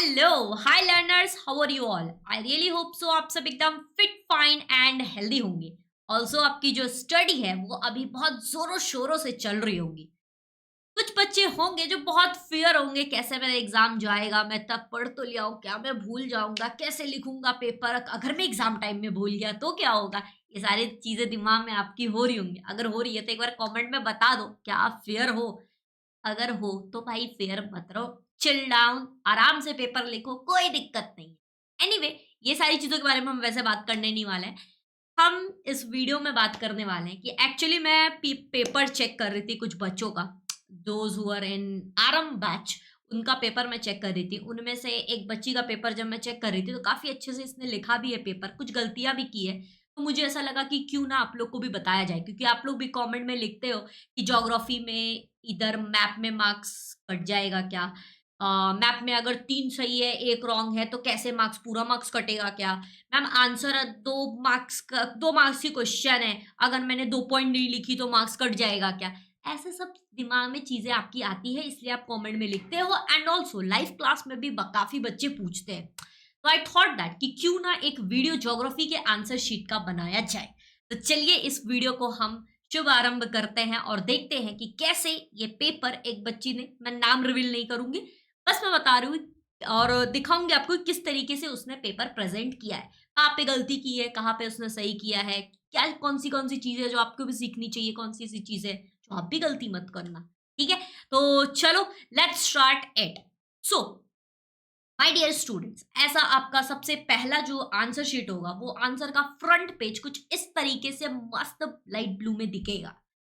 Hello hi learners, how are you all? I really hope so आप सब एकदम fit fine and healthy होंगे। Also आपकी जो स्टडी है वो अभी बहुत जोरों शोरों से चल रही होगी। कुछ बच्चे होंगे जो बहुत फियर होंगे, कैसे मेरा एग्जाम जाएगा, मैं तब पढ़ तो लिया हूँ, क्या मैं भूल जाऊंगा, कैसे लिखूंगा पेपर, अगर मैं एग्जाम टाइम में भूल गया तो क्या होगा। ये सारी चीजें दिमाग में आपकी हो रही होंगी। अगर हो रही है तो एक बार कमेंट में बता दो, क्या आप फेयर हो? अगर हो तो भाई फेयर मत रहो, चिल डाउन, आराम से पेपर लिखो, कोई दिक्कत नहीं है। एनीवे, ये सारी चीज़ों के बारे में हम वैसे बात करने नहीं वाले हैं। हम इस वीडियो में बात करने वाले हैं कि एक्चुअली मैं पेपर चेक कर रही थी कुछ बच्चों का, दोज हु आर इन आरंभ बैच। उनका पेपर मैं चेक कर रही थी। उनमें से एक बच्ची का पेपर जब मैं चेक कर रही थी तो काफ़ी अच्छे से इसने लिखा भी है पेपर, कुछ गलतियाँ भी की है। तो मुझे ऐसा लगा कि क्यों ना आप लोग को भी बताया जाए, क्योंकि आप लोग भी कमेंट में लिखते हो कि ज्योग्राफी में इधर मैप में मार्क्स कट जाएगा क्या? मैप में अगर 3 सही है, 1 रॉन्ग है तो कैसे मार्क्स, पूरा मार्क्स कटेगा क्या? मैम आंसर 2 मार्क्स की क्वेश्चन है, अगर मैंने 2 पॉइंट नहीं लिखी तो मार्क्स कट जाएगा क्या? ऐसे सब दिमाग में चीज़ें आपकी आती है, इसलिए आप कमेंट में लिखते हो एंड ऑल्सो लाइव क्लास में भी काफ़ी बच्चे पूछते हैं। तो आई थॉट दैट कि क्यों ना एक वीडियो ज्योग्राफी के आंसर शीट का बनाया जाए। तो चलिए इस वीडियो को हम शुभ आरंभ करते हैं और देखते हैं कि कैसे ये पेपर एक बच्ची ने, मैं नाम रिवील नहीं करूंगी, बस मैं बता रही हूँ और दिखाऊंगी आपको किस तरीके से उसने पेपर प्रेजेंट किया है, कहाँ पे गलती की है, कहाँ पे उसने सही किया है, क्या कौन सी चीजें जो आपको भी सीखनी चाहिए, कौन सी ऐसी चीजें जो आप भी गलती मत करना। ठीक है, तो चलो let's start it. So my dear students, ऐसा आपका सबसे पहला जो आंसर शीट होगा वो आंसर का फ्रंट पेज कुछ इस तरीके से मस्त लाइट ब्लू में दिखेगा।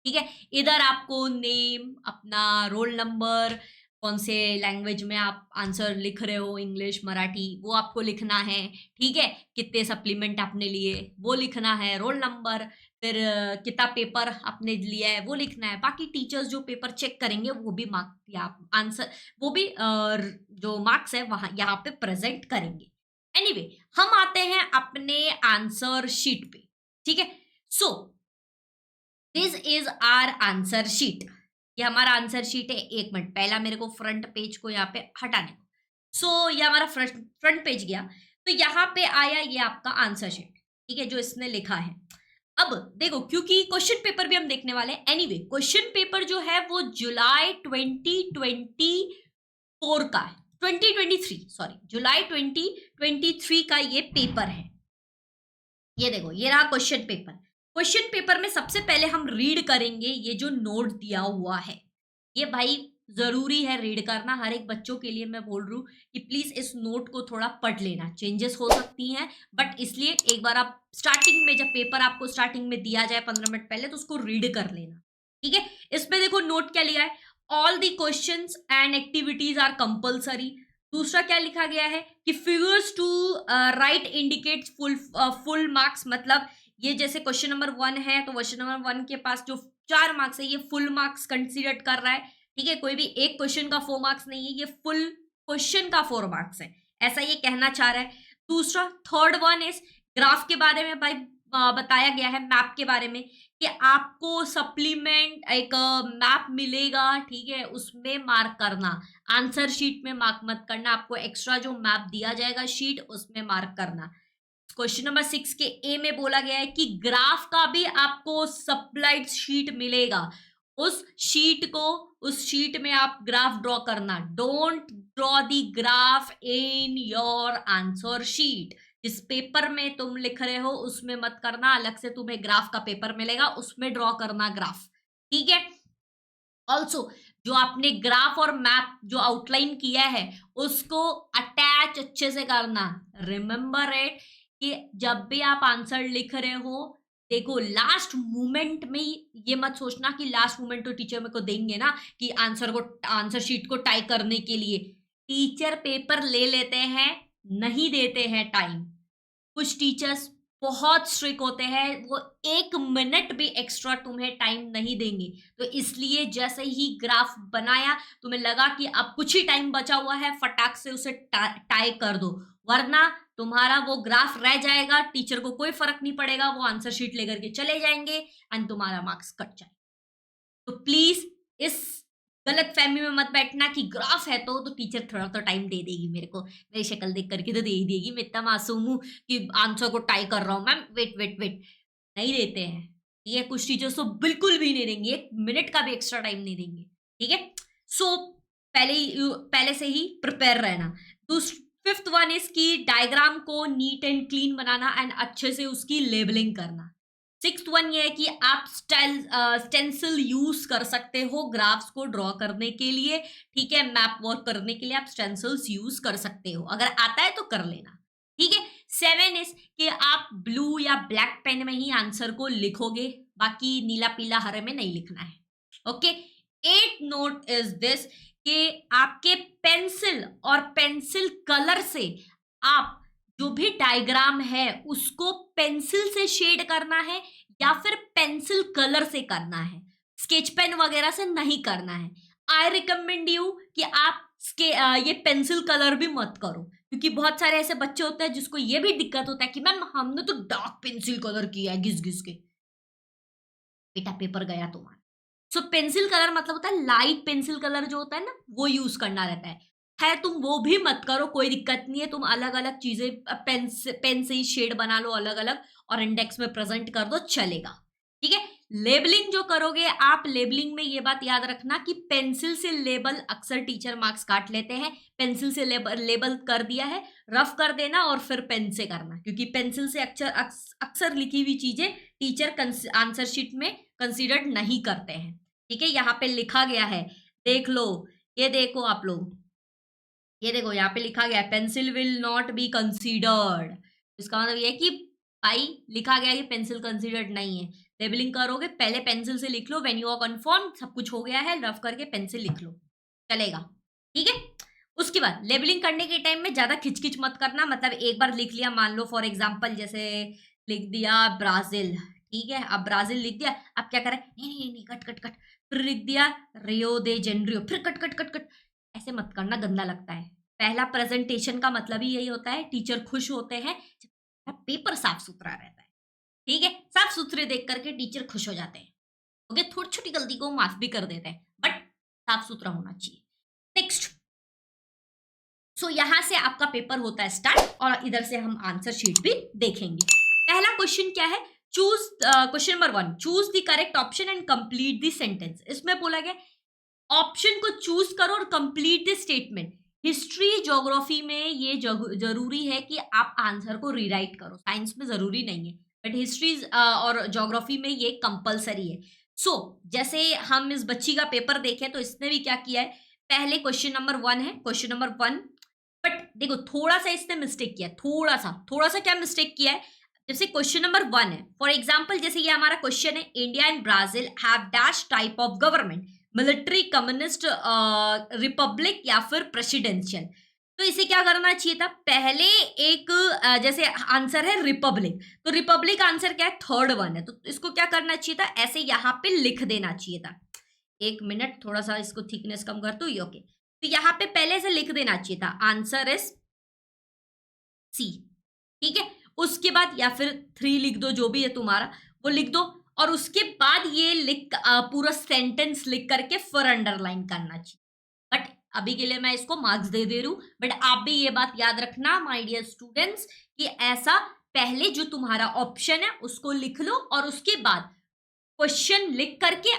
ठीक है, इधर आपको नेम, अपना रोल नंबर, कौन से लैंग्वेज में आप आंसर लिख रहे हो, इंग्लिश मराठी, वो आपको लिखना है। ठीक है, कितने सप्लीमेंट आपने लिए वो लिखना है, रोल नंबर, फिर कितना पेपर आपने लिया है वो लिखना है। बाकी टीचर्स जो पेपर चेक करेंगे वो भी मार्क या आंसर, वो भी जो मार्क्स है वहां यहाँ पे प्रेजेंट करेंगे। एनीवे हम आते हैं अपने आंसर शीट पे। ठीक है, so this is our answer sheet. ये हमारा आंसर शीट है। एक मिनट, पहला मेरे को फ्रंट पेज को यहाँ पे हटाने को। सो ये हमारा फ्रंट पेज गया, तो यहाँ पे आया ये आपका आंसर शीट। ठीक है, जो इसने लिखा है। अब देखो, क्योंकि क्वेश्चन पेपर भी हम देखने वाले हैं। एनीवे क्वेश्चन पेपर जो है वो जुलाई 2024 का है, 2023 सॉरी, जुलाई 2023 का ये पेपर है। ये देखो, ये रहा क्वेश्चन पेपर। क्वेश्चन पेपर में सबसे पहले हम रीड करेंगे ये जो नोट दिया हुआ है। ये भाई जरूरी है रीड करना, हर एक बच्चों के लिए मैं बोल रही हूँ कि प्लीज इस नोट को थोड़ा पढ़ लेना। चेंजेस हो सकती हैं, बट इसलिए एक बार आप स्टार्टिंग में, जब पेपर आपको स्टार्टिंग में दिया जाए 15 मिनट पहले, तो उसको रीड कर लेना। ठीक है, इसमें देखो नोट क्या लिया है, all the questions and activities are compulsory. दूसरा क्या लिखा गया है कि figures to right indicates full marks. मतलब ये जैसे क्वेश्चन नंबर 1 है तो क्वेश्चन नंबर 1 के पास जो 4 मार्क्स है ये फुल मार्क्स कंसीडर कर रहा है। ठीक है, कोई भी एक क्वेश्चन का 4 मार्क्स नहीं है, ये फुल क्वेश्चन का 4 मार्क्स है, ऐसा ये कहना चाह रहा है। दूसरा, थर्ड वन इज ग्राफ के बारे में भाई बताया गया है, मैप के बारे में, कि आपको सप्लीमेंट एक मैप मिलेगा। ठीक है, उसमें मार्क करना, आंसर शीट में मार्क मत करना, आपको एक्स्ट्रा जो मैप दिया जाएगा शीट उसमें मार्क करना। क्वेश्चन नंबर 6 के ए में बोला गया है कि ग्राफ का भी आपको सप्लाइड शीट मिलेगा, उस शीट को, उस शीट में आप ग्राफ ड्रॉ करना। Don't draw the graph in your answer sheet. जिस पेपर में तुम लिख रहे हो उसमें मत करना, अलग से तुम्हें ग्राफ का पेपर मिलेगा उसमें ड्रॉ करना ग्राफ। ठीक है, ऑल्सो जो आपने ग्राफ और मैप जो आउटलाइन किया है उसको अटैच अच्छे से करना। रिमेंबर इट कि जब भी आप आंसर लिख रहे हो, देखो लास्ट मोमेंट में ये मत सोचना कि लास्ट मोमेंट तो टीचर मेरे को देंगे ना कि आंसर को, आंसर शीट को टाइप करने के लिए। टीचर पेपर ले लेते हैं, नहीं देते हैं टाइम। कुछ टीचर्स बहुत स्ट्रिक्ट होते हैं, वो 1 मिनट भी एक्स्ट्रा तुम्हें टाइम नहीं देंगे। तो इसलिए जैसे ही ग्राफ बनाया, तुम्हें लगा कि अब कुछ ही टाइम बचा हुआ है, फटाक से उसे टाई कर दो, वरना तुम्हारा वो ग्राफ रह जाएगा, टीचर को कोई फर्क नहीं पड़ेगा, वो आंसर शीट लेकर के चले जाएंगे एंड तुम्हारा मार्क्स कट जाए। तो प्लीज इस गलत फहमी में मत बैठना कि ग्राफ है तो टीचर थोड़ा तो टाइम दे देगी मेरे को, मेरी शक्ल देख करके तो दे ही देगी, मैं इतना मासूम हूँ कि आंसर को टाई कर रहा हूँ मैम, वेट वेट वेट। नहीं देते हैं, ठीक है, कुछ टीचर्स तो बिल्कुल भी नहीं देंगे, 1 मिनट का भी एक्स्ट्रा टाइम नहीं देंगे, ठीक है। सो पहले से ही प्रिपेयर रहना। फिफ्थ वन इज की डायग्राम को neat and clean banana and अच्छे से उसकी लेबलिंग करना। सिक्स्थ वन ये है कि आप स्टेंसिल यूज कर सकते हो ग्राफ्स को ड्रॉ करने के लिए, ठीक है, मैप वर्क करने के लिए आप स्टेंसिल्स यूज कर सकते हो, अगर आता है तो कर लेना, ठीक है। 7 इज कि आप ब्लू या ब्लैक पेन में ही आंसर को लिखोगे, बाकी नीला पीला हरे में नहीं लिखना है, ओके। 8 नोट इज दिस कि आपके पेंसिल और पेंसिल कलर से आप जो भी डायग्राम है उसको पेंसिल से शेड करना है या फिर पेंसिल कलर से करना है, स्केच पेन वगैरह से नहीं करना है। आई रिकमेंड यू कि आप ये पेंसिल कलर भी मत करो, क्योंकि बहुत सारे ऐसे बच्चे होते हैं जिसको ये भी दिक्कत होता है कि मैम हमने तो डार्क पेंसिल कलर किया है घिस घिस के, बेटा पेपर गया तुम्हारा। सो पेंसिल कलर मतलब होता है लाइट पेंसिल कलर जो होता है ना, वो यूज करना रहता है। खैर तुम वो भी मत करो, कोई दिक्कत नहीं है, तुम अलग अलग चीजें पेन से ही शेड बना लो अलग अलग और इंडेक्स में प्रेजेंट कर दो, चलेगा, ठीक है। लेबलिंग जो करोगे आप, लेबलिंग में ये बात याद रखना कि पेंसिल से लेबल अक्सर टीचर मार्क्स काट लेते हैं, पेंसिल से लेबल कर दिया है, रफ कर देना और फिर पेन से करना, क्योंकि पेंसिल से अक्सर लिखी हुई चीजें टीचर आंसर शीट में कंसीडर्ड नहीं करते हैं, ठीक है। यहाँ पे लिखा गया है, देख लो, ये देखो आप लोग, ये देखो यहाँ पे लिखा गया है pencil will not be considered, इसका मतलब ये है कि भाई लिखा गया है कि पेंसिल कंसीडर्ड नहीं है। लेबलिंग करोगे पहले पेंसिल से लिख लो, व्हेन यू आर कंफर्म सब कुछ हो गया है, रफ करके पेंसिल लिख लो, चलेगा, ठीक है। उसके बाद लेबलिंग करने के टाइम में ज्यादा खिचखिच मत करना, मतलब एक बार लिख लिया, मान लो फॉर एग्जाम्पल जैसे लिख दिया ब्राजील, ठीक है, अब ब्राजील लिख दिया, अब क्या करें, नहीं नहीं नहीं कट कट कट, फिर लिख दिया रियो दे जेनरियो, फिर कट कट कट कट, ऐसे मत करना, गंदा लगता है। पहला प्रेजेंटेशन का मतलब ही यही होता है, टीचर खुश होते हैं जब पेपर साफ सुथरा रहता है, ठीक है, साफ सुथरे देख करके टीचर खुश हो जाते हैं, ओके। थोड़ी छोटी गलती को माफ भी कर देते हैं, बट साफ सुथरा होना चाहिए। नेक्स्ट, सो यहां से आपका पेपर होता है स्टार्ट और इधर से हम आंसर शीट भी देखेंगे। पहला क्वेश्चन क्या है, choose question number 1, choose the correct option and complete the sentence. इसमें बोला गया ऑप्शन को चूज करो और complete the statement. History geography में ये जरूरी है कि आप आंसर को रीराइट करो, साइंस में जरूरी नहीं है, बट हिस्ट्री और ज्योग्राफी में ये कंपलसरी है। सो जैसे हम इस बच्ची का पेपर देखें तो इसने भी क्या किया है, पहले क्वेश्चन नंबर 1 है, क्वेश्चन नंबर 1, बट देखो थोड़ा सा इसने मिस्टेक किया, थोड़ा सा क्या मिस्टेक किया है, जैसे क्वेश्चन नंबर 1 है, फॉर एग्जाम्पल जैसे ये हमारा क्वेश्चन है, India and Brazil have dash type of government, military, communist, Republic या फिर प्रेसिडेंशियल। तो इसे क्या करना चाहिए था, पहले एक जैसे आंसर है रिपब्लिक, तो रिपब्लिक आंसर क्या है, थर्ड वन है, तो इसको क्या करना चाहिए था, ऐसे यहाँ पे लिख देना चाहिए था। 1 मिनट, थोड़ा सा इसको थिकनेस कम कर दो, ओके। तो यहाँ पे पहले से लिख देना चाहिए था, आंसर इज सी, ठीक है। उसके बाद या फिर 3 लिख दो, जो भी है तुम्हारा वो लिख दो, और उसके बाद ये लिख पूरा सेंटेंस लिख करके फिर अंडरलाइन करना चाहिए। बट अभी के लिए मैं इसको मार्क्स दे रही हूं, बट आप भी ये बात याद रखना माय डियर स्टूडेंट्स कि ऐसा पहले जो तुम्हारा ऑप्शन है उसको लिख लो और उसके बाद क्वेश्चन लिख करके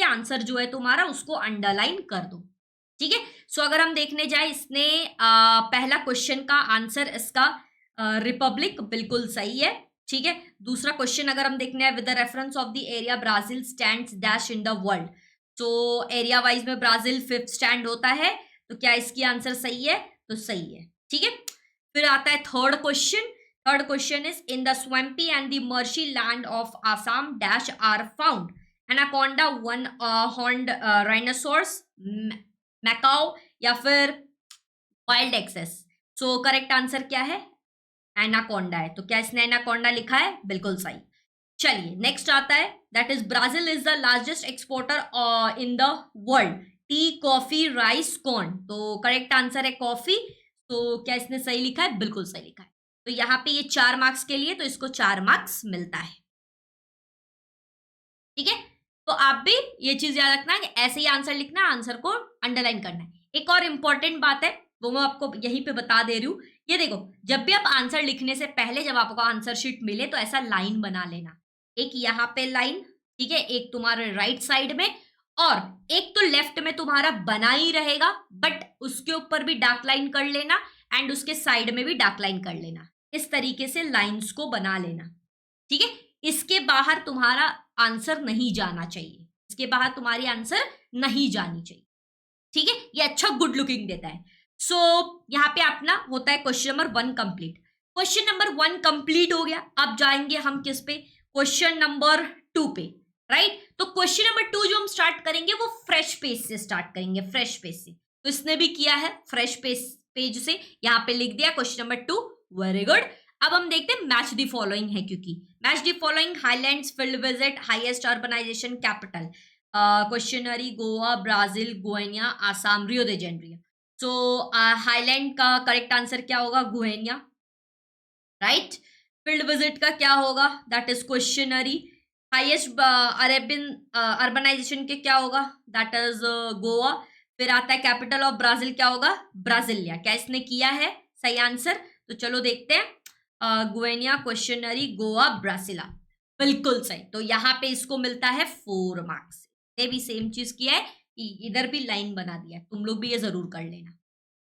आंसर जो है तुम्हारा उसको अंडरलाइन कर दो, ठीक है। सो अगर हम देखने जाए, इसने पहला क्वेश्चन का आंसर इसका रिपब्लिक बिल्कुल सही है, ठीक है। दूसरा क्वेश्चन अगर हम देखने हैं, with the reference of the area Brazil stands dash in the world, तो एरिया वाइज में ब्राजील 5th स्टैंड होता है, तो क्या इसकी आंसर सही है, तो सही है, ठीक है। फिर आता है third question is in the swampy and the marshy land of Assam dash are found anaconda, one horned rhinoceros, macaw या फिर wild axis. So correct answer क्या है, एनाकोंडा है, तो क्या इसने एनाकोंडा लिखा है, बिल्कुल सही। चलिए नेक्स्ट आता है, that is Brazil is the largest exporter in the world, T, coffee, rice, corn, तो करेक्ट आंसर है कॉफी। तो क्या इसने सही लिखा है, बिल्कुल सही लिखा है। तो यहाँ पे ये 4 मार्क्स के लिए, तो इसको 4 मार्क्स मिलता है, ठीक है। तो आप भी ये चीज याद रखना कि ऐसे ही आंसर लिखना, आंसर को अंडरलाइन करना है। एक और इंपॉर्टेंट बात है, वो मैं आपको यहीं पे बता दे रही हूँ। ये देखो, जब भी आप आंसर लिखने से पहले जब आपको आंसर शीट मिले तो ऐसा लाइन बना लेना, एक यहाँ पे लाइन, ठीक है, एक तुम्हारे राइट साइड में, और एक तो लेफ्ट में तुम्हारा बना ही रहेगा, बट उसके ऊपर भी डार्क लाइन कर लेना एंड उसके साइड में भी डार्क लाइन कर लेना। इस तरीके से लाइंस को बना लेना, ठीक है। इसके बाहर तुम्हारा आंसर नहीं जाना चाहिए, इसके बाहर तुम्हारी आंसर नहीं जानी चाहिए, ठीक है। ये अच्छा गुड लुकिंग देता है। सो यहाँ पे अपना होता है question number 1 complete. Question number 1 complete हो गया। अब जाएंगे हम किस पे, क्वेश्चन नंबर 2 पे, राइट। तो क्वेश्चन नंबर 2 जो हम स्टार्ट करेंगे वो फ्रेश पेज से स्टार्ट करेंगे, फ्रेश पेज से। तो इसने भी किया है फ्रेश पेज से, यहाँ पे लिख दिया क्वेश्चन नंबर 2, वेरी गुड। अब हम देखते हैं मैच द फॉलोइंग है, क्योंकि match the following highlands, field visit, highest urbanization capital, questionnaire, Goa, Brazil, Guiana, Assam, Rio de Janeiro. So highland का करेक्ट आंसर क्या होगा, गुएनिया, राइट। फील्ड विजिट का क्या होगा, that is questionnaire. Highest Arabian urbanization के क्या होगा, दैट इज गोवा। फिर आता है कैपिटल ऑफ ब्राजील, क्या होगा, ब्राजीलिया। क्या इसने किया है सही आंसर, तो चलो देखते हैं। गुएनिया, क्वेश्चनरी, गोवा, ब्रासिला, बिल्कुल सही। तो यहाँ पे इसको मिलता है 4 मार्क्स। ने भी सेम चीज किया है कि इधर भी लाइन बना दिया है, तुम लोग भी ये जरूर कर लेना।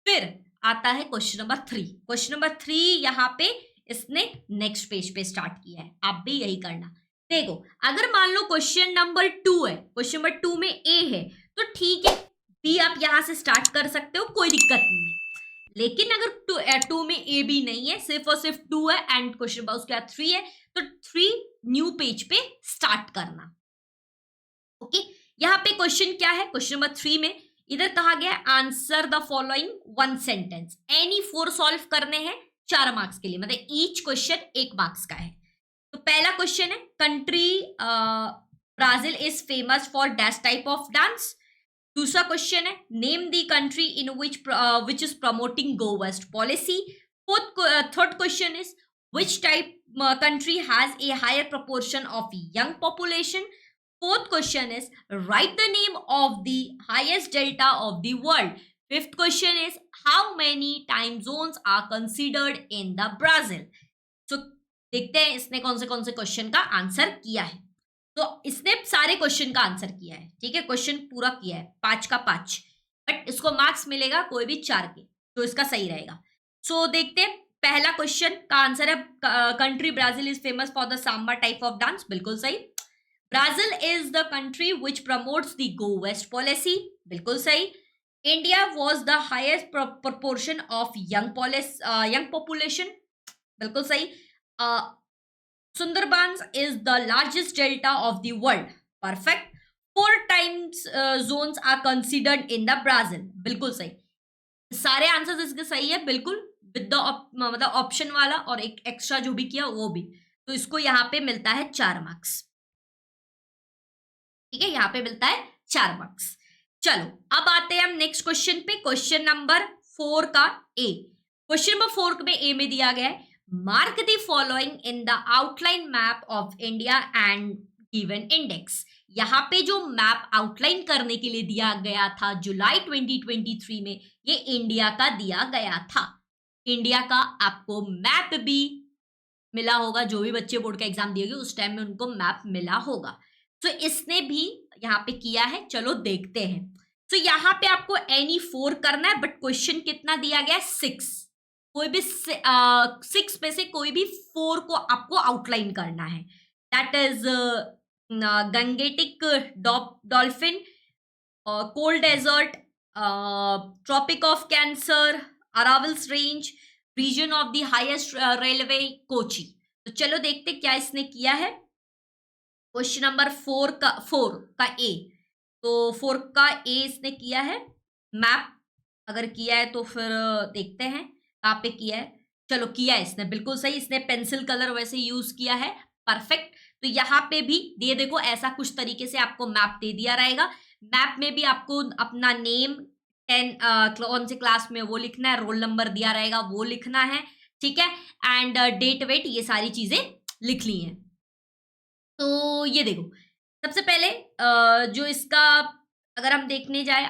फिर आता है क्वेश्चन नंबर 3। क्वेश्चन नंबर 3 यहाँ पे इसने नेक्स्ट पेज पे स्टार्ट किया है, आप भी यही करना। देखो, अगर मान लो क्वेश्चन नंबर 2 है, क्वेश्चन नंबर 2 में ए है, तो ठीक है, बी आप यहां से स्टार्ट कर सकते हो, कोई दिक्कत नहीं है। लेकिन अगर 2 में ए बी नहीं है, सिर्फ और सिर्फ 2 है एंड क्वेश्चन उसके बाद 3 है, तो 3 न्यू पेज पे स्टार्ट करना, ओके। यहाँ पे क्वेश्चन क्या है, क्वेश्चन नंबर 3 में इधर कहा गया answer the following 1 sentence, any 4 solve करने हैं 4 मार्क्स के लिए, मतलब ईच क्वेश्चन 1 मार्क्स का है। तो पहला क्वेश्चन है, country Brazil is famous for dash type of dance. दूसरा क्वेश्चन है, name the country in which is promoting go west policy. Third question is, which type country has a higher proportion of young population. Fourth question is, write the name of the highest delta of the world. Fifth question is, how many time zones are considered in the Brazil. So देखते हैं इसने कौन से question का answer किया है। तो इसने सारे क्वेश्चन का आंसर किया है, ठीक है, क्वेश्चन पूरा किया है 5 का 5, बट इसको मार्क्स मिलेगा कोई भी 4 के, तो इसका सही रहेगा। सो देखते हैं, पहला क्वेश्चन का आंसर है, country Brazil is famous for the samba type of dance, बिल्कुल सही। Brazil is the country which promotes the go west policy, बिल्कुल सही। India was the highest proportion of young population, बिल्कुल सही। Sundarbans is the largest delta of the world, perfect. 4 times zones are considered in the Brazil, बिल्कुल सही। सारे answers इसके सही है बिल्कुल, विद द मतलब ऑप्शन वाला और एक एक्स्ट्रा जो भी किया वो भी। तो इसको यहाँ पे मिलता है 4 मार्क्स, ठीक है, यहाँ पे मिलता है 4 मार्क्स। चलो अब आते हैं हम नेक्स्ट क्वेश्चन पे, क्वेश्चन नंबर 4 का ए। क्वेश्चन नंबर 4 में ए में दिया गया है, mark the following in the outline map of India and given index. यहाँ पे जो मैप आउटलाइन करने के लिए दिया गया था जुलाई 2023 में, ये इंडिया का दिया गया था। इंडिया का आपको मैप भी मिला होगा, जो भी बच्चे बोर्ड का एग्जाम दिएंगे उस टाइम में उनको मैप मिला होगा। तो इसने भी यहाँ पे किया है, चलो देखते हैं। तो यहाँ पे आपको एनी 4 करना है, बट क्वेश्चन कितना दिया गया, 6। कोई भी 6 में से कोई भी 4 को आपको आउटलाइन करना है, that is Gangetic dolphin, cold desert, tropic of cancer, Aravallis range, region of the highest railway, Kochi. तो चलो देखते क्या इसने किया है। क्वेश्चन नंबर 4 का ए, तो 4 का ए इसने किया है, मैप अगर किया है तो फिर देखते हैं कहाँ पे किया है। चलो किया है इसने, बिल्कुल सही, इसने पेंसिल कलर वैसे यूज किया है, परफेक्ट। तो यहाँ पे भी दे देखो ऐसा कुछ तरीके से आपको मैप दे दिया रहेगा। मैप में भी आपको अपना नेम, 10 कौन से क्लास में वो लिखना है, रोल नंबर दिया रहेगा वो लिखना है, ठीक है, एंड डेट वेट ये सारी चीजें लिख ली हैं। तो ये देखो, सबसे पहले जो इसका अगर हम देखने जाए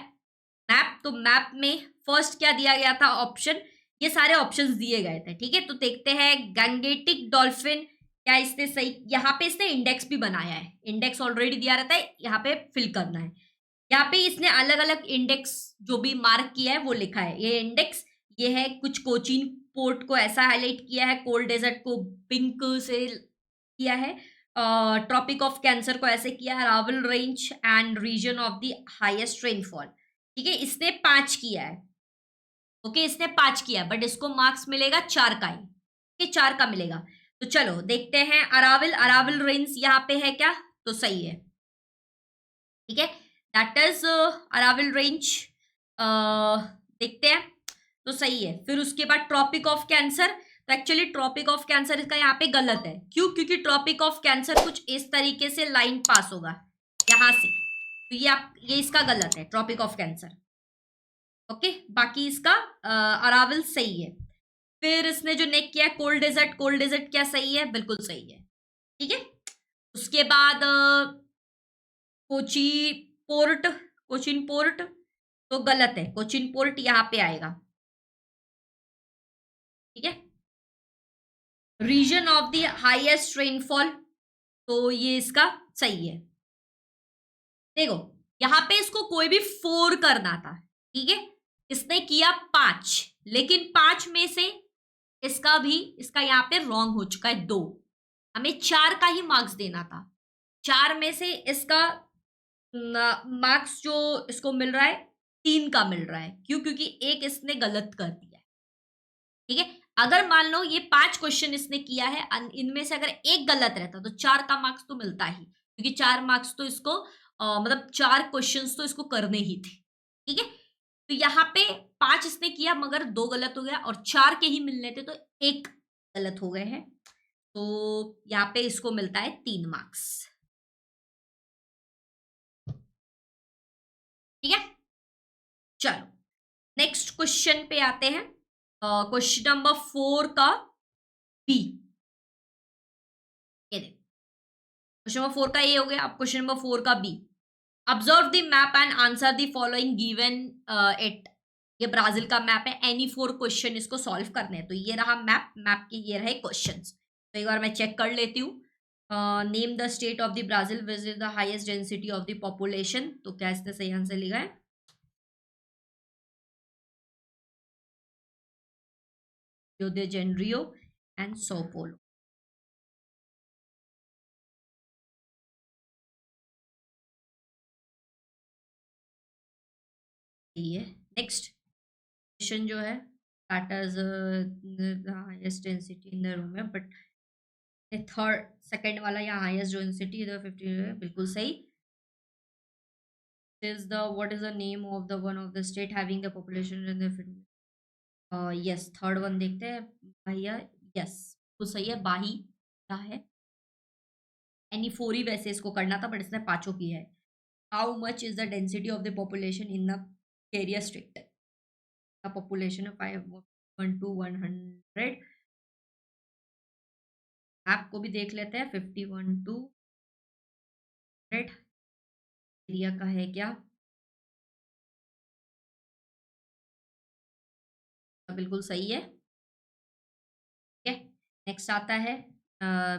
मैप, तो मैप में फर्स्ट क्या दिया गया था ऑप्शन, ये सारे ऑप्शंस दिए गए थे, ठीक है। तो देखते हैं गैंगेटिक डॉल्फिन, क्या इसने सही, यहाँ पे इसने इंडेक्स भी बनाया है, इंडेक्स ऑलरेडी दिया रहता है, यहाँ पे फिल करना है। यहाँ पे इसने अलग अलग इंडेक्स जो भी मार्क किया है वो लिखा है, ये इंडेक्स, ये है कुछ कोचीन पोर्ट को ऐसा हाईलाइट किया है, कोल्ड डेजर्ट को पिंक से किया है, ट्रॉपिक ऑफ कैंसर को ऐसे किया है, रावल range and region of the highest rainfall, ठीक है। इसने 5 किया है, ओके, इसने 5 किया, बट इसको मार्क्स मिलेगा 4 का ही, ठीक है, 4 का मिलेगा। तो चलो देखते हैं, अरावल, अरावल रेंज यहाँ पे है क्या, तो सही है, ठीक है, दैट इज अरावल रेंज, देखते हैं, तो सही है। फिर उसके बाद ट्रॉपिक ऑफ कैंसर, तो एक्चुअली ट्रॉपिक ऑफ कैंसर इसका यहाँ पे गलत है, क्यों, क्योंकि ट्रॉपिक ऑफ कैंसर कुछ इस तरीके से लाइन पास होगा यहाँ से, तो ये इसका गलत है, ट्रॉपिक ऑफ कैंसर, ओके। बाकी इसका अरावल सही है। फिर इसने जो नेक किया है कोल्ड डेजर्ट, कोल्ड डेजर्ट क्या सही है, बिल्कुल सही है, ठीक है। उसके बाद कोची पोर्ट, कोचिन पोर्ट तो गलत है, कोचिन पोर्ट यहाँ पे आएगा, ठीक है। Region of the highest rainfall, तो ये इसका सही है। देखो यहाँ पे इसको कोई भी 4 करना था, ठीक है, इसने किया 5, लेकिन 5 में से इसका यहाँ पे रॉन्ग हो चुका है 2, हमें 4 का ही मार्क्स देना था, 4 में से इसका मार्क्स जो इसको मिल रहा है 3 का मिल रहा है, क्यों, क्योंकि एक इसने गलत कर दिया है, ठीक है। अगर मान लो ये 5 क्वेश्चन इसने किया है, इनमें से अगर एक गलत रहता तो 4 का मार्क्स तो मिलता ही, क्योंकि 4 मार्क्स तो इसको मतलब 4 क्वेश्चंस तो इसको करने ही थे, ठीक है। तो यहाँ पे 5 इसने किया मगर 2 गलत हो गया, और 4 के ही मिलने थे तो 1 गलत हो गए हैं, तो यहाँ पे इसको मिलता है 3 मार्क्स, ठीक है। चलो नेक्स्ट क्वेश्चन पे आते हैं, क्वेश्चन नंबर 4 का बी, ये देखो क्वेश्चन नंबर 4 का ए हो गया, अब क्वेश्चन नंबर 4 का B, observe the map and answer the following given it, ये ब्राजील का मैप है, एनी 4 क्वेश्चन इसको सॉल्व करने हैं, तो ये रहा मैप, मैप के ये रहे क्वेश्चंस, तो एक बार मैं चेक कर लेती हूँ। Name the state of the Brazil which is the highest density of the population, तो क्या इसने सही आंसर लिखा है, रियो दे जेनेरियो एंड सो पोलो, ये नेक्स्ट क्वेश्चन जो है that is the highest density in the room है, बट थर्ड सेकंड वाला यहाँ हाईएस्ट डेंसिटी इधर 50 बिल्कुल सही, is the what is the name of the one of the state having the population in the yes third one देखते हैं भैया, yes तो सही है, बाही क्या है, एनी 4 ही वैसे इसको करना था बट इसने 5 किया है। How much is the density of the population in the area state, the population of 5 to 100, app को भी देख लेते हैं, 51 to 100 एरिया का है क्या, बिल्कुल सही है, ठीक है। नेक्स्ट आता है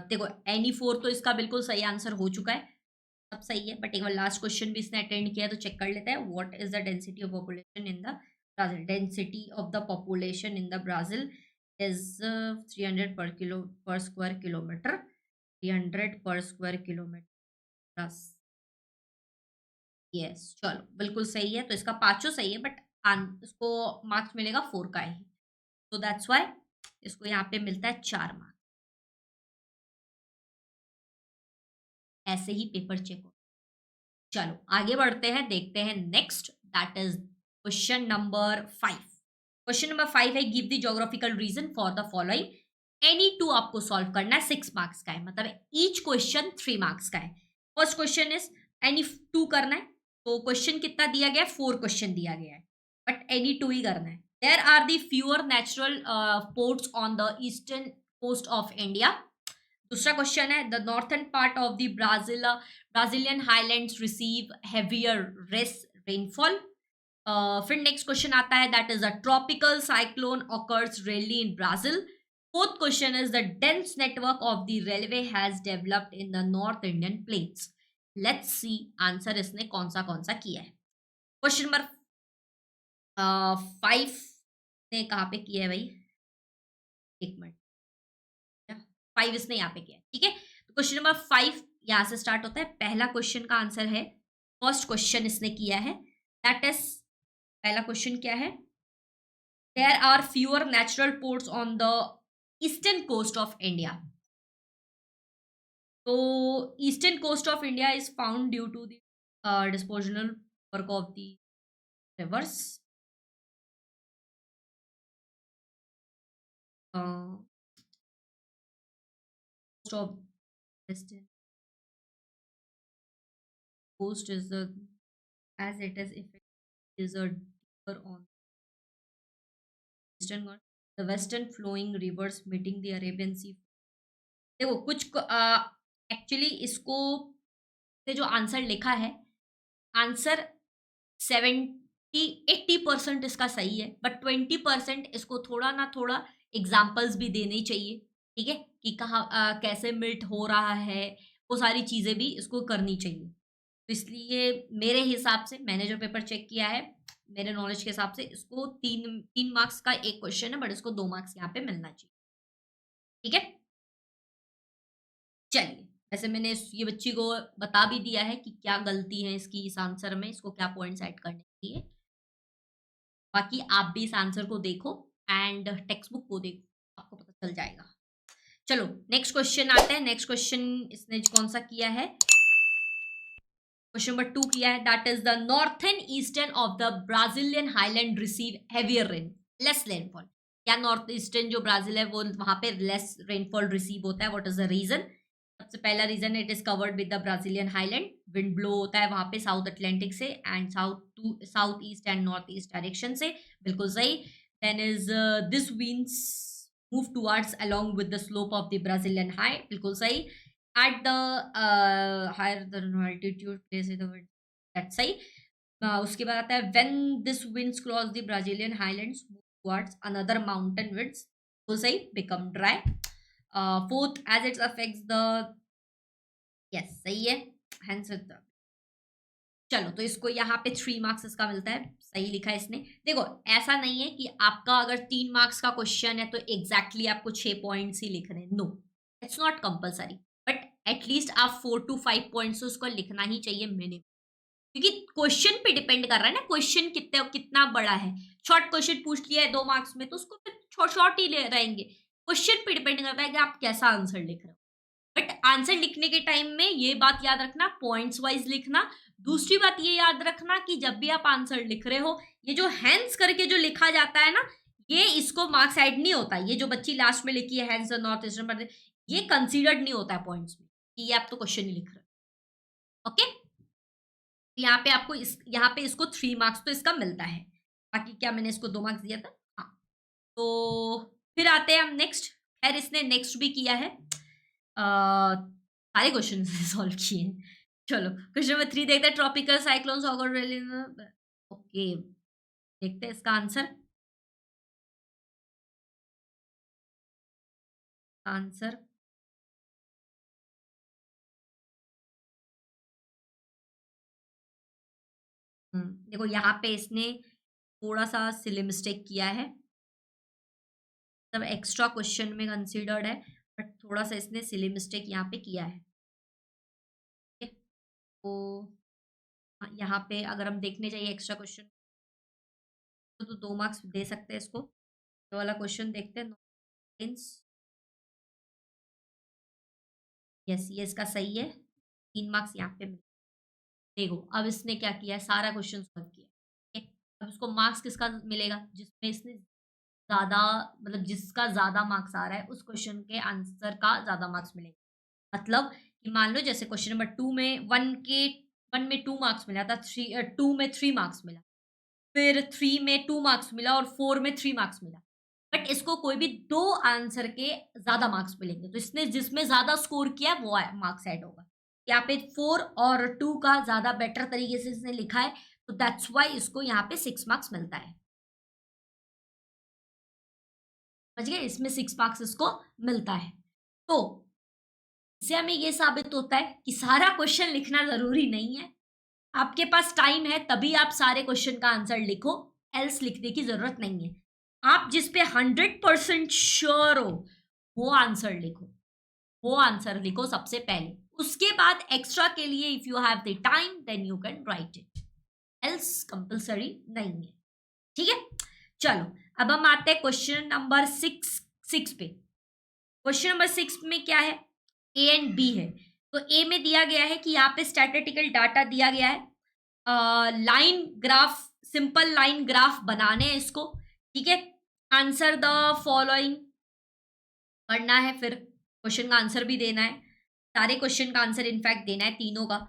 देखो एनी 4 तो इसका बिल्कुल सही आंसर हो चुका है, सब सही है, बट एक बार लास्ट क्वेश्चन भी इसने अटेंड किया तो चेक कर लेते हैं, what is the density of population in the Brazil, density of the population in the Brazil is 300 पर स्क्वायर किलोमीटर, 300 पर स्क्वायर किलोमीटर प्लस, यस चलो बिल्कुल सही है, तो इसका 5 सही है, बट इसको मार्क्स मिलेगा 4 का ही, तो दैट्स वाई इसको यहाँ पे मिलता है 4 मार्क्स, ऐसे ही पेपर चेक हो। चलो आगे बढ़ते हैं, देखते हैं next, that is question number 5, question number 5 है give the geographical reason for the following, any 2 आपको सॉल्व करना है, 6 मार्क्स का है, मतलब ईच क्वेश्चन 3 मार्क्स का है। फर्स्ट क्वेश्चन इज एनी 2 करना है, तो क्वेश्चन कितना दिया गया है, 4 क्वेश्चन दिया गया है, बट एनी 2 ही करना है। There are the fewer natural ports on the eastern coast of India, दूसरा क्वेश्चन है, the northern part of the Brazilian highlands receive heavier rains rainfall. फिर नेक्स्ट क्वेश्चन आता है, that is a tropical cyclone occurs rarely in Brazil. Fourth question is the dense network of the railway has developed in the north Indian plates. Let's see answer इसने कौन सा किया है। Question number 5 ने कहाँ पे किया है भाई, एक मिनट, 5 इसने यहाँ पे किया है, ठीक है। तो क्वेश्चन नंबर 5 यहाँ से स्टार्ट होता है। पहला क्वेश्चन का आंसर है, फर्स्ट क्वेश्चन इसने किया है, दैट इज, पहला क्वेश्चन क्या है, there are fewer natural ports on the eastern coast of India. तो eastern coast of India is found due to the depositional work of the rivers. Of western coast is the, as it is effect is a deeper on eastern coast, the western flowing rivers meeting the Arabian Sea। देखो कुछ actually इसको ने जो answer लिखा है, answer 70-80% इसका सही है, बट 20% इसको थोड़ा ना थोड़ा एग्जाम्पल्स भी देने चाहिए, ठीक है, कि कहाँ कैसे मिल्ट हो रहा है, वो सारी चीज़ें भी इसको करनी चाहिए। तो इसलिए मेरे हिसाब से, मैंने जो पेपर चेक किया है, मेरे नॉलेज के हिसाब से इसको 3 मार्क्स का एक क्वेश्चन है, बट इसको 2 मार्क्स यहाँ पे मिलना चाहिए, ठीक है। चलिए, वैसे मैंने ये बच्ची को बता भी दिया है कि क्या गलती है इसकी इस आंसर में, इसको क्या पॉइंट्स ऐड करने चाहिए। बाकी आप भी इस आंसर को देखो एंड टेक्स्ट बुक को देखो, आपको पता चल जाएगा। चलो नेक्स्ट क्वेश्चन आते हैं। नेक्स्ट क्वेश्चन इसने कौन सा किया है, क्वेश्चन नंबर 2 किया है, that is the northern eastern of the Brazilian highland receive heavier rain, less rainfall. क्या नॉर्थ ईस्टर्न जो ब्राजील है वो वहां पे लेस रेनफॉल रिसीव होता है, व्हाट इज द रीजन। सबसे पहला reason, it is covered with the Brazilian highland, wind blow होता है वहां पे साउथ अटलांटिक से and south east and north east direction से, बिल्कुल सही। Then is this winds move towards along with the slope of the Brazilian high, बिल्कुल सही। at the higher the altitude place in the wind, that's सही। उसके बाद आता है, when this winds cross the Brazilian highlands move towards another mountain winds, तो सही, become dry। fourth, as it affects the, yes सही है, hence चलो तो इसको यहाँ पे 3 मार्क्स इसका मिलता है, सही लिखा है इसने। देखो ऐसा नहीं है कि आपका अगर 3 मार्क्स का क्वेश्चन है तो एग्जैक्टली आपको 6 पॉइंट्स ही लिखने हैं, no, it's not compulsory, but at least आप 4 to 5 पॉइंट्स तो उसको लिखना ही चाहिए मिनिमम, क्योंकि क्वेश्चन पे डिपेंड कर रहा है ना, क्वेश्चन कितना बड़ा है। शॉर्ट क्वेश्चन पूछ लिया है 2 मार्क्स में तो उसको फिर शॉर्ट ही ले रहेंगे। क्वेश्चन पे डिपेंड करता है कि आप कैसा आंसर लिख रहे हो। बट आंसर लिखने के टाइम में ये बात याद रखना, पॉइंट्स वाइज लिखना। दूसरी बात ये याद रखना कि जब भी आप आंसर लिख रहे हो, ये जो हैंस करके जो लिखा जाता है ना, ये इसको मार्क्स ऐड नहीं होता। ये जो बच्ची लास्ट में लिखी है हैंस नॉर्थ ईस्टर्न, ये कंसीडर्ड नहीं होता है पॉइंट्स में, कि ये आप तो क्वेश्चन ही लिख रहे हो। ओके, यहाँ पे आपको यहाँ पे इसको 3 मार्क्स तो इसका मिलता है। बाकी क्या मैंने इसको 2 मार्क्स दिया था, हाँ। तो फिर आते हैं हम नेक्स्ट। खैर इसने नेक्स्ट भी किया है, सारे क्वेश्चन सॉल्व किए हैं। चलो क्वेश्चन नंबर 3 देखते हैं, ट्रॉपिकल साइक्लोन्स ओके, देखते हैं इसका आंसर। आंसर देखो यहाँ पे इसने थोड़ा सा सिली मिस्टेक किया है, सब एक्स्ट्रा क्वेश्चन में कंसीडर्ड है, बट थोड़ा सा इसने सिली मिस्टेक यहाँ पे किया है, ठीक है। तो हाँ, यहाँ पे अगर हम देखने जाइए एक्स्ट्रा क्वेश्चन तो 2 मार्क्स दे सकते हैं इसको। तो वाला क्वेश्चन देखते हैं, यस ये इसका सही है, 3 मार्क्स यहाँ पे देखो। अब इसने क्या किया है, सारा क्वेश्चन सॉल्व किया, ठीक है। अब इसको मार्क्स किसका मिलेगा, जिसमें इसने ज्यादा, मतलब जिसका ज्यादा मार्क्स आ रहा है उस क्वेश्चन के आंसर का ज्यादा मार्क्स मिलेगा। मतलब कि मान लो जैसे क्वेश्चन नंबर 2 में 1 में 2 मार्क्स मिला था, 2 में 3 मार्क्स मिला, फिर 3 में 2 मार्क्स मिला और 4 में 3 मार्क्स मिला। बट इसको कोई भी 2 आंसर के ज़्यादा मार्क्स मिलेंगे। तो इसने जिसमें ज़्यादा स्कोर किया है वो मार्क्स ऐड होगा। यहाँ पे 4 और 2 का ज़्यादा बेटर तरीके से इसने लिखा है, तो दैट्स व्हाई इसको यहाँ पे 6 मार्क्स मिलता है। समझ गए? इसमें 6 मार्क्स इसको मिलता है। तो इससे हमें ये साबित होता है कि सारा क्वेश्चन लिखना ज़रूरी नहीं है। आपके पास टाइम है तभी आप सारे क्वेश्चन का आंसर लिखो, एल्स लिखने की ज़रूरत नहीं है। आप जिस पे 100% श्योर हो, वो आंसर लिखो। वो आंसर लिखो सबसे पहले। उसके बाद एक्स्ट्रा के लिए if you have the time then you can write it, else compulsory नहीं है। ठीक है, चलो अब हम आते हैं क्वेश्चन नंबर 6 पे। क्वेश्चन नंबर 6 में क्या है, ए एंड बी है। तो ए में दिया गया है कि यहाँ पे स्टैटिस्टिकल डाटा दिया गया है, line graph, simple line graph बनाने हैं इसको। ठीक है, आंसर द फॉलोइंग करना है, फिर क्वेश्चन का आंसर भी देना है। सारे क्वेश्चन का आंसर इनफैक्ट देना है तीनों का।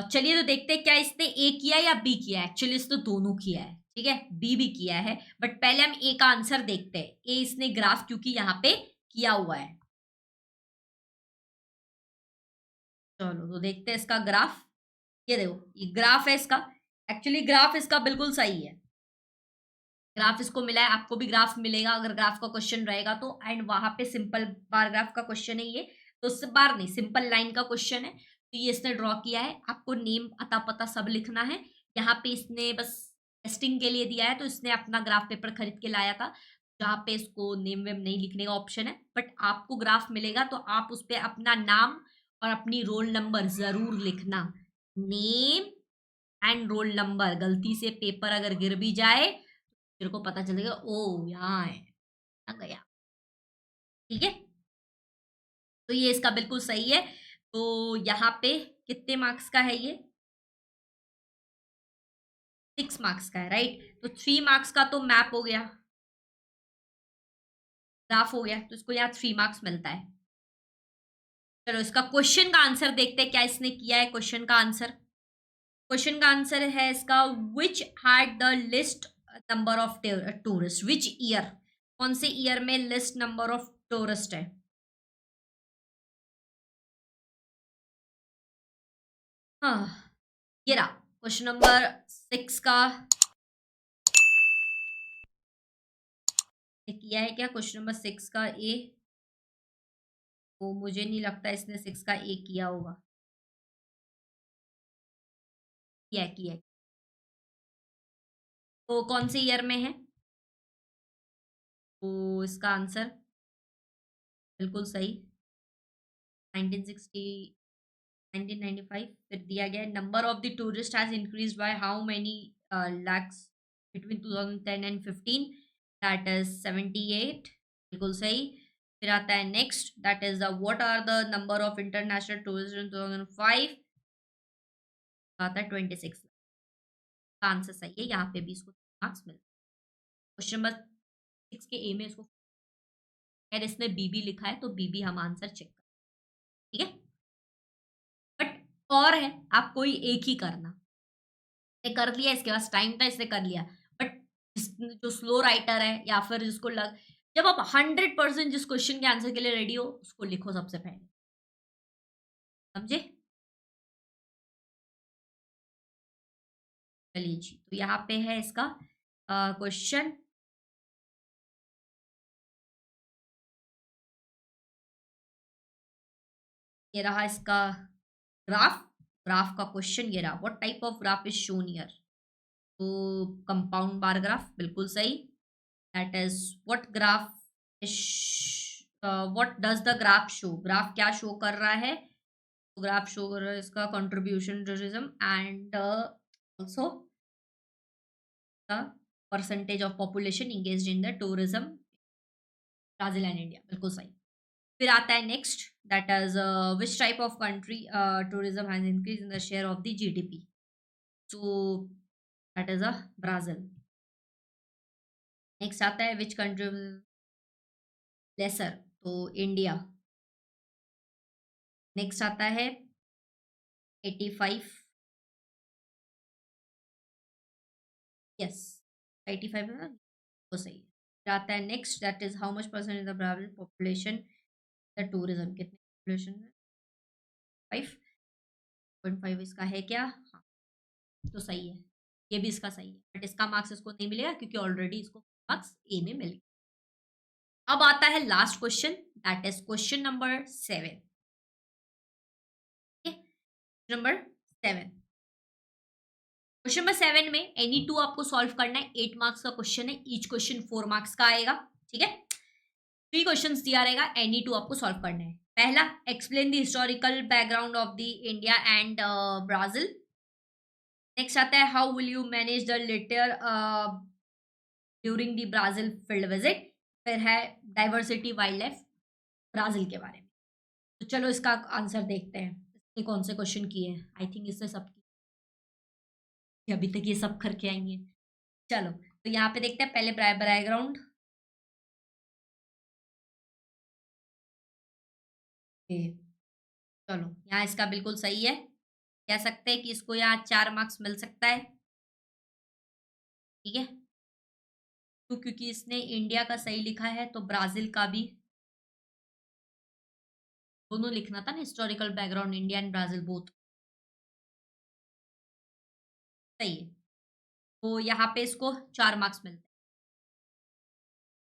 चलिए तो देखते हैं क्या इसने ए किया या बी किया है। एक्चुअली इसने दोनों किया है, ठीक है, बी भी किया है, बट पहले हम ए का आंसर देखते हैं। ए इसने ग्राफ क्योंकि यहाँ पे किया हुआ है। चलो तो देखते हैं इसका ग्राफ। ये देखो, ये ग्राफ है इसका। एक्चुअली ग्राफ इसका बिल्कुल सही है। ग्राफ इसको मिला है, आपको भी ग्राफ मिलेगा अगर ग्राफ का क्वेश्चन रहेगा तो। एंड वहां पे सिंपल बार ग्राफ का क्वेश्चन है ये, तो बार नहीं, सिंपल लाइन का क्वेश्चन है। तो ये इसने ड्रॉ किया है। आपको नेम, अता पता सब लिखना है। यहाँ पे इसने बस टेस्टिंग के लिए दिया है, तो इसने अपना ग्राफ पेपर खरीद के लाया था, जहाँ पे इसको नेम वेम नहीं लिखने का ऑप्शन है। बट आपको ग्राफ मिलेगा तो आप उस पर अपना नाम और अपनी रोल नंबर जरूर लिखना। नेम एंड रोल नंबर, गलती से पेपर अगर गिर भी जाए तेरे को पता चलेगा ओ यहाँ है, आ गया। ठीक है, तो ये इसका बिल्कुल सही है। तो यहाँ पे कितने मार्क्स का है ये, 6 मार्क्स का है, राइट। तो 3 मार्क्स का तो मैप हो गया, ग्राफ हो गया, तो इसको यहाँ 3 मार्क्स मिलता है। चलो इसका क्वेश्चन का आंसर देखते हैं क्या इसने किया है। क्वेश्चन का आंसर, क्वेश्चन का आंसर है इसका, which had the list number of tourist, which year, कौन से ईयर में लिस्ट नंबर ऑफ टूरिस्ट है। हाँ, ये रहा क्वेश्चन नंबर 6 का। किया है क्या क्वेश्चन नंबर 6 का ए, तो मुझे नहीं लगता इसने 6 का ए किया होगा। किया है। तो कौन से ईयर में है, तो इसका आंसर बिल्कुल सही, 1960, 1995। फिर दिया गया है number of the tourist has increased by how many lakhs between 2010 and 15, that is 78, बिल्कुल सही। फिर आता है next, that is the what are the number of international tourist in 2005, आता है 26। आंसर सही है, यहाँ पे भी इसको मार्क्स मिलते हैं। क्वेश्चन नंबर 6 के ए में इसको, खैर इसने बीबी लिखा है तो बीबी हम आंसर चेक करें। ठीक है, बट और है, आप कोई एक ही करना। ये कर लिया, इसके पास टाइम था इसने कर लिया। बट जो स्लो राइटर है या फिर जिसको लग, जब आप 100% जिस क्वेश्चन के आंसर के लिए रेडी हो उसको लिखो सबसे पहले। समझे? चलिए जी, तो यहाँ पे है इसका क्वेश्चन। ये रहा इसका ग्राफ। ग्राफ का क्वेश्चन ये रहा, what type of graph is shown here. तो कंपाउंड बार ग्राफ, बिल्कुल सही। That is what graph is, what does the graph show, graph क्या शो कर रहा है। तो ग्राफ शो कर रहा है इसका contribution tourism and also the percentage of population engaged in the tourism, Brazil and India, बिल्कुल सही। फिर आता है next, that is which type of country tourism has increase in the share of the GDP, so that is a Brazil. Next आता है which country laser, तो India. Next आता है 85, यस 85 है ना, वो सही है। आता है next, that is how much percent in the Brazil population the tourism, कितने पॉपुलेशन में? 5.5 इसका है क्या? हाँ, तो सही है, ये भी इसका सही है, बट इसका मार्क्स इसको नहीं मिलेगा क्योंकि ऑलरेडी इसको मार्क्स ए में मिल गए। अब आता है last question, that is question number 7। Number 7, question number 7 में एनी टू आपको सॉल्व करना है। 8 मार्क्स का क्वेश्चन है, ईच क्वेश्चन 4 मार्क्स का आएगा। ठीक है, 3 क्वेश्चंस दिया रहेगा, एनी टू आपको सॉल्व करना है। पहला, explain the historical background of the India and Brazil. Next आता है, how will you manage the litre during the Brazil field visit. फिर है डाइवर्सिटी वाइल्ड लाइफ ब्राजील के बारे में। तो चलो इसका आंसर देखते हैं, इसने कौन से क्वेश्चन किए हैं। आई थिंक इससे सब अभी तक ये सब करके आएंगे। चलो, तो यहाँ पे देखते हैं पहले बैकग्राउंड। चलो, यहाँ इसका बिल्कुल सही है, कह सकते हैं कि इसको यहाँ 4 मार्क्स मिल सकता है। ठीक है, तो क्योंकि इसने इंडिया का सही लिखा है तो ब्राजील का भी दोनों लिखना था ना, historical background India and Brazil both सही है, तो यहाँ पे इसको 4 मार्क्स मिलते हैं।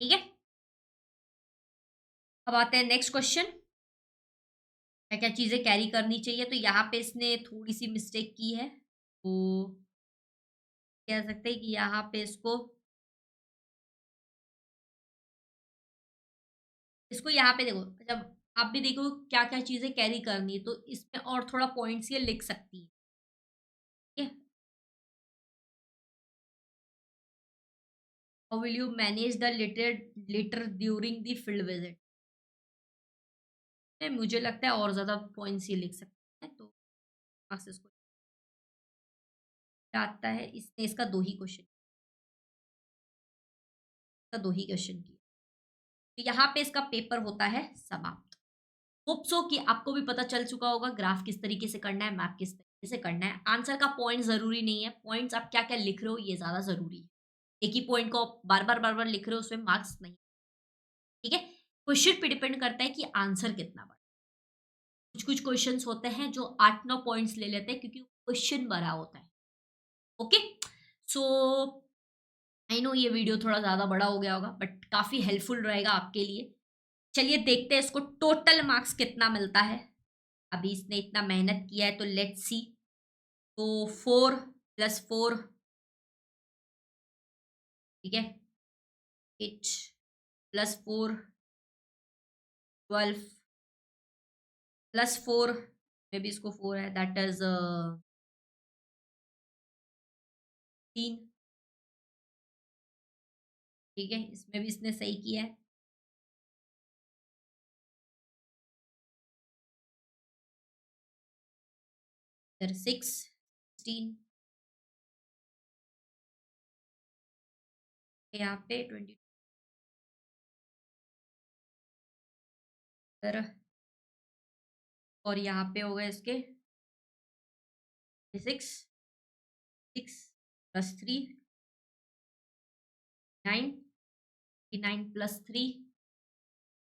ठीक है, अब आते हैं नेक्स्ट क्वेश्चन, क्या क्या चीजें कैरी करनी चाहिए। तो यहाँ पे इसने थोड़ी सी मिस्टेक की है, तो कह सकते हैं कि यहाँ पे इसको इसको यहाँ पे देखो, जब आप भी देखो क्या क्या चीजें कैरी करनी है, तो इसमें और थोड़ा पॉइंट्स ये लिख सकती है। ठीक है, how will you manage the litre during the field visit. मुझे लगता है और ज्यादा पॉइंट्स ये लिख सकते हैं, तो मार्क्स इसको आता है। इसने इसका 2 ही क्वेश्चन, इसका 2 ही क्वेश्चन किया, तो यहाँ पे इसका पेपर होता है समाप्त। होप सो कि आपको भी पता चल चुका होगा ग्राफ किस तरीके से करना है, मैप किस तरीके से करना है। आंसर का पॉइंट जरूरी नहीं है, पॉइंट्स आप क्या क्या लिख रहे हो ये ज्यादा जरूरी है। एक ही पॉइंट को आप बार बार लिख रहे हो, उसमें मार्क्स नहीं। ठीक है, क्वेश्चन पे डिपेंड करता है कि आंसर कितना बड़ा। कुछ कुछ क्वेश्चंस होते हैं जो 8-9 पॉइंट्स ले लेते हैं क्योंकि क्वेश्चन बड़ा होता है। ओके, सो आई नो ये वीडियो थोड़ा ज़्यादा बड़ा हो गया होगा, बट काफ़ी हेल्पफुल रहेगा आपके लिए। चलिए देखते हैं इसको टोटल मार्क्स कितना मिलता है। अभी इसने इतना मेहनत किया है तो लेट्स सी। तो 4 + 4, ठीक है, 8 + 4 12 +4 में भी इसको 4 है, दैट इज 3। ठीक है, इसमें भी इसने सही किया है। फिर 6 16 यहाँ पे 20 फिर, और यहाँ पे हो गए इसके 6 6 + 3 9 9 + 3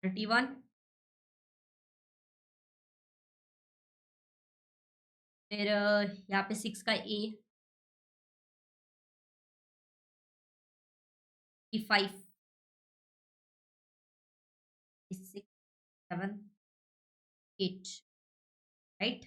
31। फिर यहाँ पे 6 का ए 5 6 7 8, राइट।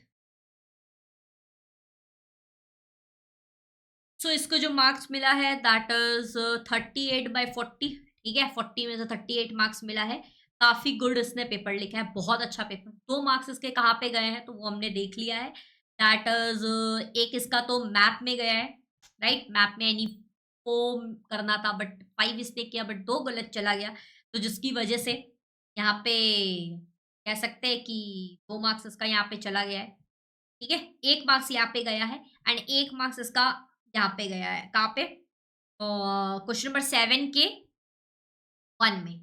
सो इसको जो मार्क्स मिला है दैट इज 38/40। ठीक है, 40 में से 38 मार्क्स मिला है। काफी गुड इसने पेपर लिखा है, बहुत अच्छा पेपर। 2 मार्क्स इसके कहाँ पे गए हैं तो वो हमने देख लिया है, दैट इज एक इसका तो मैप में गया है, राइट। मैप में एनी को करना था बट 5 इसने किया, बट 2 गलत चला गया, तो जिसकी वजह से यहाँ पे कह सकते हैं कि 2 मार्क्स इसका यहाँ पे चला गया है। ठीक है, 1 मार्क्स यहाँ पे गया है एंड 1 मार्क्स इसका यहाँ पे गया है। कहाँ पे? क्वेश्चन नंबर 7 के 1 में,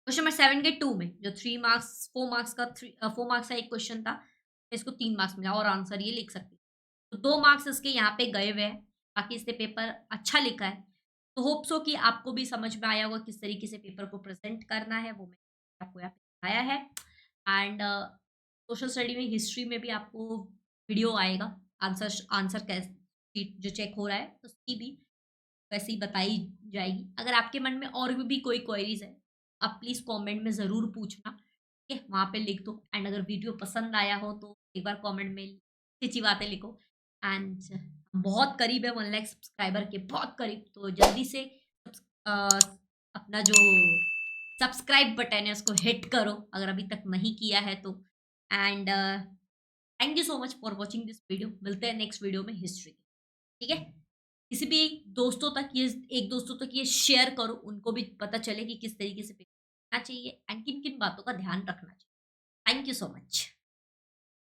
क्वेश्चन नंबर 7 के 2 में, जो 3 मार्क्स 4 मार्क्स का 4 मार्क्स का एक क्वेश्चन था, इसको 3 मार्क्स मिला और आंसर ये लिख सकते। तो 2 मार्क्स इसके यहाँ पे गए हुए हैं, बाकी इसने पेपर अच्छा लिखा है। तो होप सो कि आपको भी समझ में आया होगा किस तरीके से पेपर को प्रेज़ेंट करना है, वो मैंने आपको यहाँ पे बताया है। एंड सोशल स्टडी में, हिस्ट्री में भी आपको वीडियो आएगा, आंसर आंसर कैस शीट जो चेक हो रहा है, उसकी भी वैसे ही बताई जाएगी। अगर आपके मन में और भी कोई क्वेरीज़ है, आप प्लीज़ कमेंट में ज़रूर पूछना, ठीक है? वहाँ पे लिख दो। एंड अगर वीडियो पसंद आया हो तो एक बार कमेंट में अच्छी बातें लिखो। एंड बहुत करीब है 1 लाख सब्सक्राइबर के, बहुत करीब। तो जल्दी से अपना जो सब्सक्राइब बटन है उसको हिट करो अगर अभी तक नहीं किया है तो। And thank you so much for watching this video. मिलते हैं नेक्स्ट वीडियो में हिस्ट्री, ठीक है? किसी भी दोस्तों तक ये, एक दोस्तों तक ये शेयर करो, उनको भी पता चले कि किस तरीके से पेपर करना चाहिए एंड किन-किन बातों का ध्यान रखना चाहिए। Thank you so much.